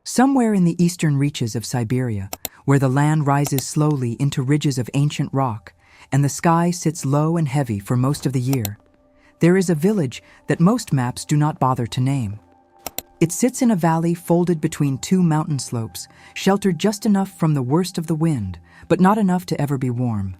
Somewhere in the eastern reaches of Siberia, where the land rises slowly into ridges of ancient rock and the sky sits low and heavy for most of the year, there is a village that most maps do not bother to name. It sits in a valley folded between two mountain slopes, sheltered just enough from the worst of the wind, but not enough to ever be warm.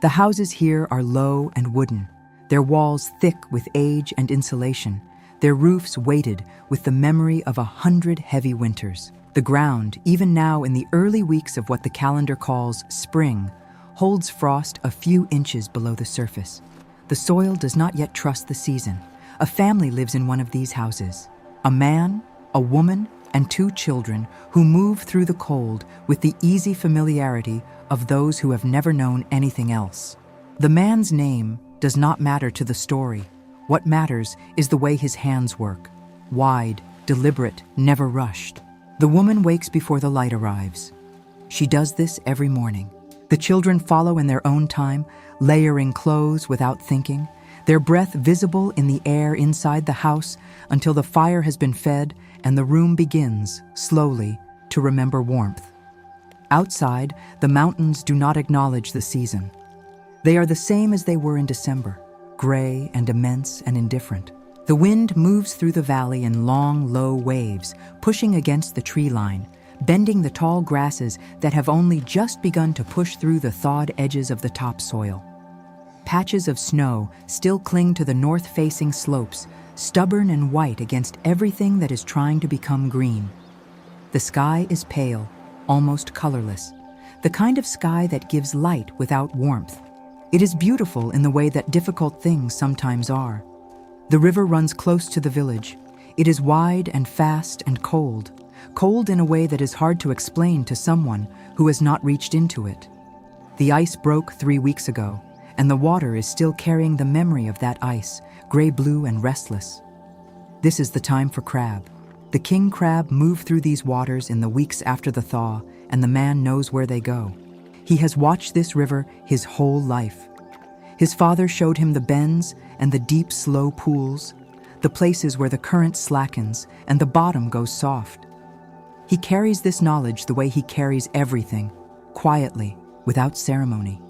The houses here are low and wooden, their walls thick with age and insulation, their roofs weighted with the memory of 100 heavy winters. The ground, even now in the early weeks of what the calendar calls spring, holds frost a few inches below the surface. The soil does not yet trust the season. A family lives in one of these houses. A man, a woman, and 2 children who move through the cold with the easy familiarity of those who have never known anything else. The man's name does not matter to the story. What matters is the way his hands work. Wide, deliberate, never rushed. The woman wakes before the light arrives. She does this every morning. The children follow in their own time, layering clothes without thinking, their breath visible in the air inside the house until the fire has been fed and the room begins, slowly, to remember warmth. Outside, the mountains do not acknowledge the season. They are the same as they were in December, gray and immense and indifferent. The wind moves through the valley in long, low waves, pushing against the tree line, bending the tall grasses that have only just begun to push through the thawed edges of the topsoil. Patches of snow still cling to the north-facing slopes, stubborn and white against everything that is trying to become green. The sky is pale, almost colorless, the kind of sky that gives light without warmth. It is beautiful in the way that difficult things sometimes are. The river runs close to the village. It is wide and fast and cold in a way that is hard to explain to someone who has not reached into it. The ice broke 3 weeks ago, and the water is still carrying the memory of that ice, gray-blue and restless. This is the time for crab. The king crab move through these waters in the weeks after the thaw, and the man knows where they go. He has watched this river his whole life. His father showed him the bends and the deep, slow pools, the places where the current slackens and the bottom goes soft. He carries this knowledge the way he carries everything, quietly, without ceremony.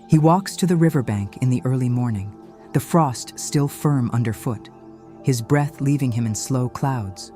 He walks to the riverbank in the early morning, the frost still firm underfoot, his breath leaving him in slow clouds.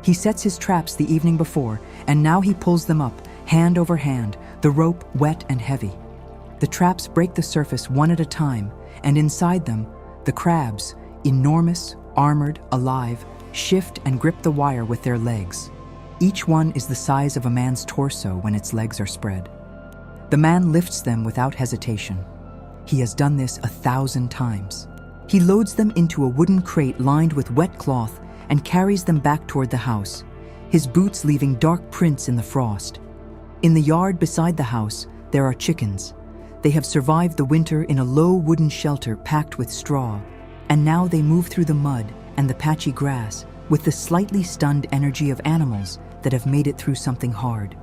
He sets his traps the evening before, and now he pulls them up, hand over hand, the rope wet and heavy. The traps break the surface one at a time, and inside them, the crabs, enormous, armored, alive, shift and grip the wire with their legs. Each one is the size of a man's torso when its legs are spread. The man lifts them without hesitation. He has done this 1,000 times. He loads them into a wooden crate lined with wet cloth and carries them back toward the house, his boots leaving dark prints in the frost. In the yard beside the house, there are chickens. They have survived the winter in a low wooden shelter packed with straw, and now they move through the mud and the patchy grass with the slightly stunned energy of animals that have made it through something hard.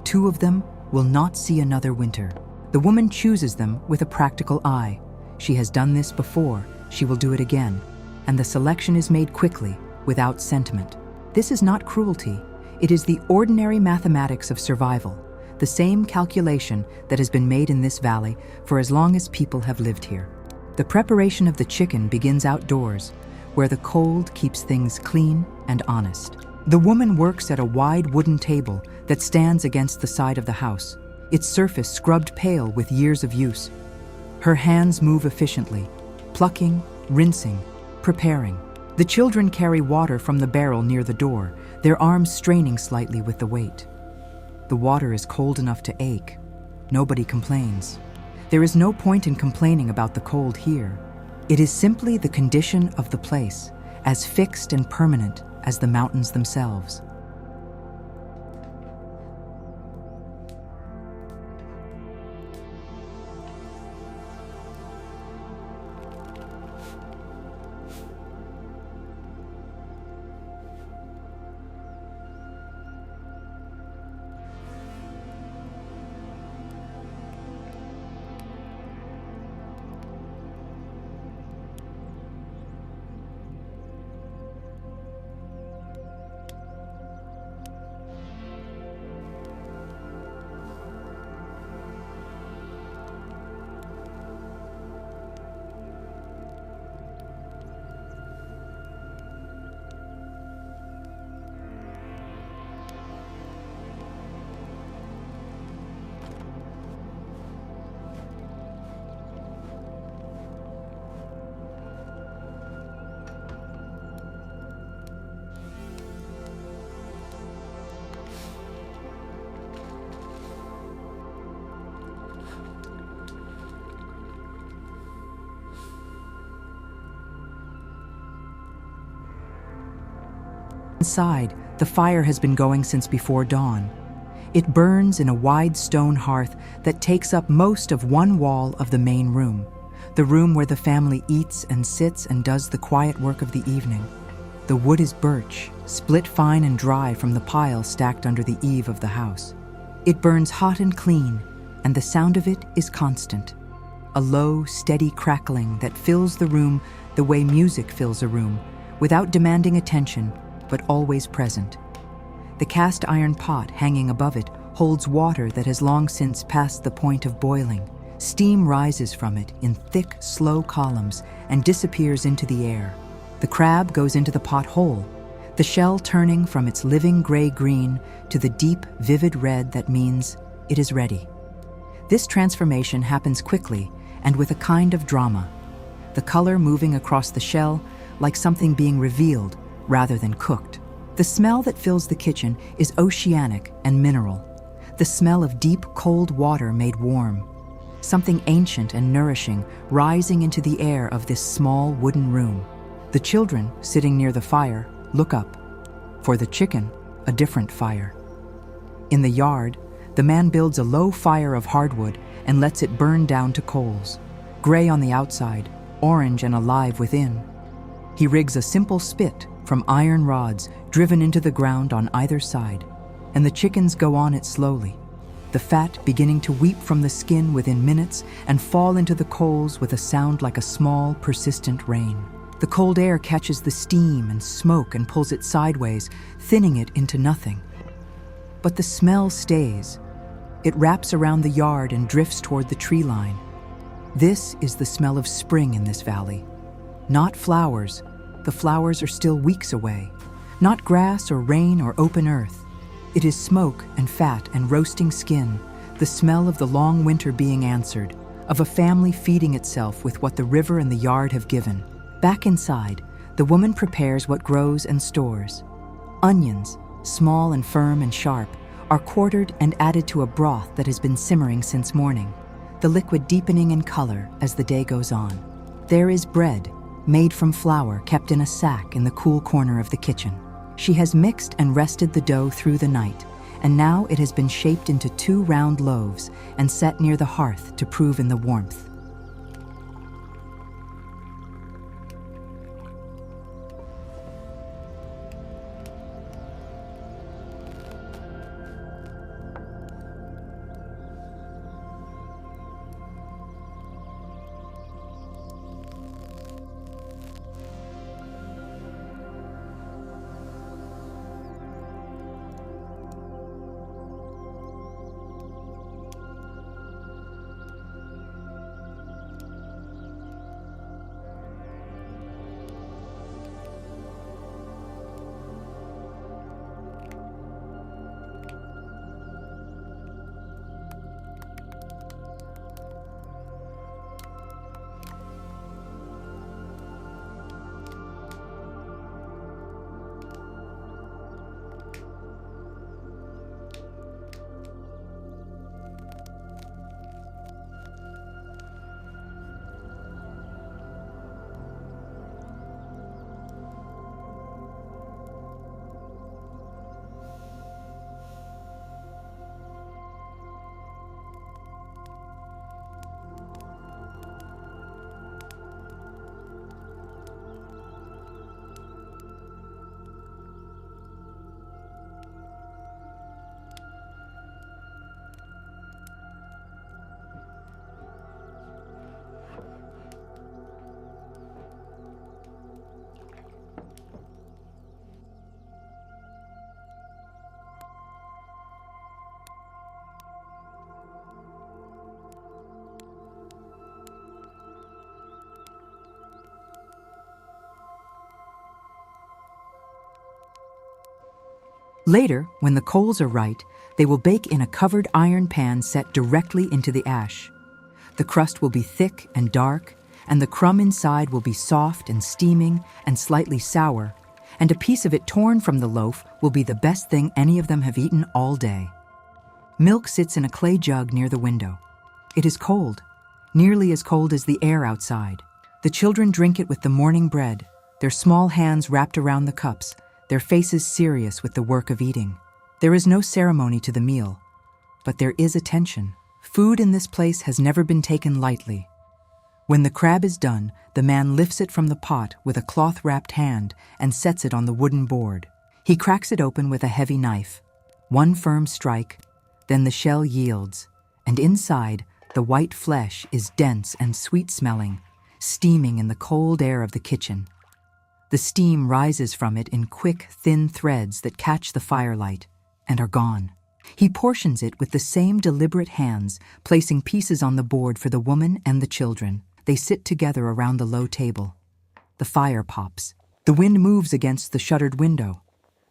2 of them will not see another winter. The woman chooses them with a practical eye. She has done this before, she will do it again, and the selection is made quickly, without sentiment. This is not cruelty. It is the ordinary mathematics of survival, the same calculation that has been made in this valley for as long as people have lived here. The preparation of the chicken begins outdoors, where the cold keeps things clean and honest. The woman works at a wide wooden table that stands against the side of the house, its surface scrubbed pale with years of use. Her hands move efficiently, plucking, rinsing, preparing. The children carry water from the barrel near the door, their arms straining slightly with the weight. The water is cold enough to ache. Nobody complains. There is no point in complaining about the cold here. It is simply the condition of the place, as fixed and permanent as the mountains themselves. Inside, the fire has been going since before dawn. It burns in a wide stone hearth that takes up most of one wall of the main room, the room where the family eats and sits and does the quiet work of the evening. The wood is birch, split fine and dry from the pile stacked under the eave of the house. It burns hot and clean, and the sound of it is constant. A low, steady crackling that fills the room the way music fills a room, without demanding attention, but always present. The cast iron pot hanging above it holds water that has long since passed the point of boiling. Steam rises from it in thick, slow columns and disappears into the air. The crab goes into the pot whole, the shell turning from its living gray-green to the deep, vivid red that means it is ready. This transformation happens quickly and with a kind of drama, the color moving across the shell like something being revealed rather than cooked. The smell that fills the kitchen is oceanic and mineral, the smell of deep, cold water made warm, something ancient and nourishing rising into the air of this small wooden room. The children, sitting near the fire, look up. For the chicken, a different fire. In the yard, the man builds a low fire of hardwood and lets it burn down to coals, gray on the outside, orange and alive within. He rigs a simple spit from iron rods driven into the ground on either side, and the chickens go on it slowly, the fat beginning to weep from the skin within minutes and fall into the coals with a sound like a small, persistent rain. The cold air catches the steam and smoke and pulls it sideways, thinning it into nothing. But the smell stays. It wraps around the yard and drifts toward the tree line. This is the smell of spring in this valley. Not flowers. The flowers are still weeks away. Not grass or rain or open earth. It is smoke and fat and roasting skin, the smell of the long winter being answered, of a family feeding itself with what the river and the yard have given. Back inside, the woman prepares what grows and stores. Onions, small and firm and sharp, are quartered and added to a broth that has been simmering since morning, the liquid deepening in color as the day goes on. There is bread, made from flour kept in a sack in the cool corner of the kitchen. She has mixed and rested the dough through the night, and now it has been shaped into 2 round loaves and set near the hearth to prove in the warmth. Later, when the coals are right, they will bake in a covered iron pan set directly into the ash. The crust will be thick and dark, and the crumb inside will be soft and steaming and slightly sour, and a piece of it torn from the loaf will be the best thing any of them have eaten all day. Milk sits in a clay jug near the window. It is cold, nearly as cold as the air outside. The children drink it with the morning bread, their small hands wrapped around the cups, their faces serious with the work of eating. There is no ceremony to the meal, but there is attention. Food in this place has never been taken lightly. When the crab is done, the man lifts it from the pot with a cloth-wrapped hand and sets it on the wooden board. He cracks it open with a heavy knife. One firm strike, then the shell yields, and inside, the white flesh is dense and sweet-smelling, steaming in the cold air of the kitchen. The steam rises from it in quick, thin threads that catch the firelight and are gone. He portions it with the same deliberate hands, placing pieces on the board for the woman and the children. They sit together around the low table. The fire pops. The wind moves against the shuttered window.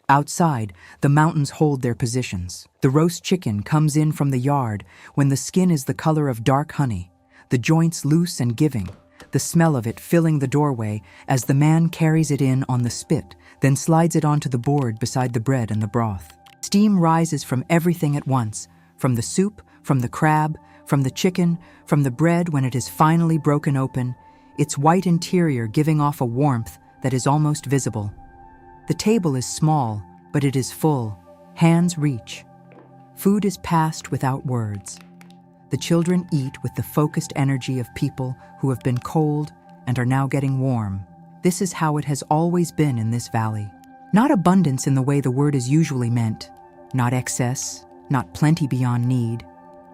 Outside, the mountains hold their positions. The roast chicken comes in from the yard when the skin is the color of dark honey, the joints loose and giving, the smell of it filling the doorway as the man carries it in on the spit, then slides it onto the board beside the bread and the broth. Steam rises from everything at once, from the soup, from the crab, from the chicken, from the bread when it is finally broken open, its white interior giving off a warmth that is almost visible. The table is small, but it is full. Hands reach. Food is passed without words. The children eat with the focused energy of people who have been cold and are now getting warm. This is how it has always been in this valley. Not abundance in the way the word is usually meant, not excess, not plenty beyond need,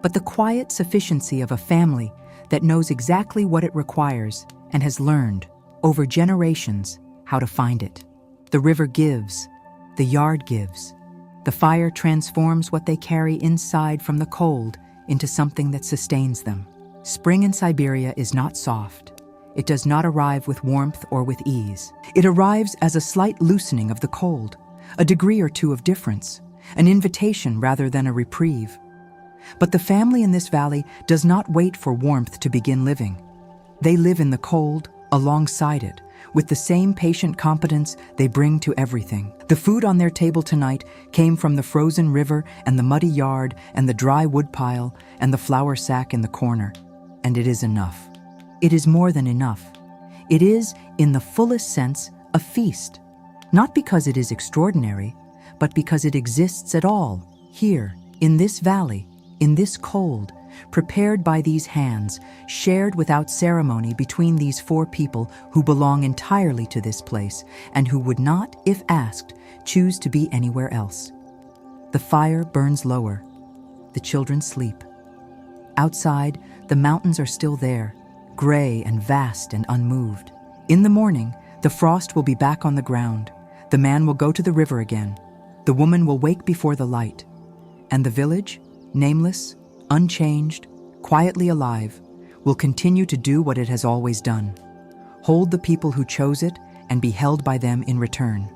but the quiet sufficiency of a family that knows exactly what it requires and has learned, over generations, how to find it. The river gives, the yard gives. The fire transforms what they carry inside from the cold into something that sustains them. Spring in Siberia is not soft. It does not arrive with warmth or with ease. It arrives as a slight loosening of the cold, a degree or two of difference, an invitation rather than a reprieve. But the family in this valley does not wait for warmth to begin living. They live in the cold, alongside it, with the same patient competence they bring to everything. The food on their table tonight came from the frozen river and the muddy yard and the dry woodpile and the flour sack in the corner. And it is enough. It is more than enough. It is, in the fullest sense, a feast, not because it is extraordinary, but because it exists at all, here, in this valley, in this cold, prepared by these hands, shared without ceremony between these four people who belong entirely to this place, and who would not, if asked, choose to be anywhere else. The fire burns lower. The children sleep. Outside, the mountains are still there, gray and vast and unmoved. In the morning, the frost will be back on the ground. The man will go to the river again. The woman will wake before the light. And the village, nameless, unchanged, quietly alive, will continue to do what it has always done: hold the people who chose it and be held by them in return.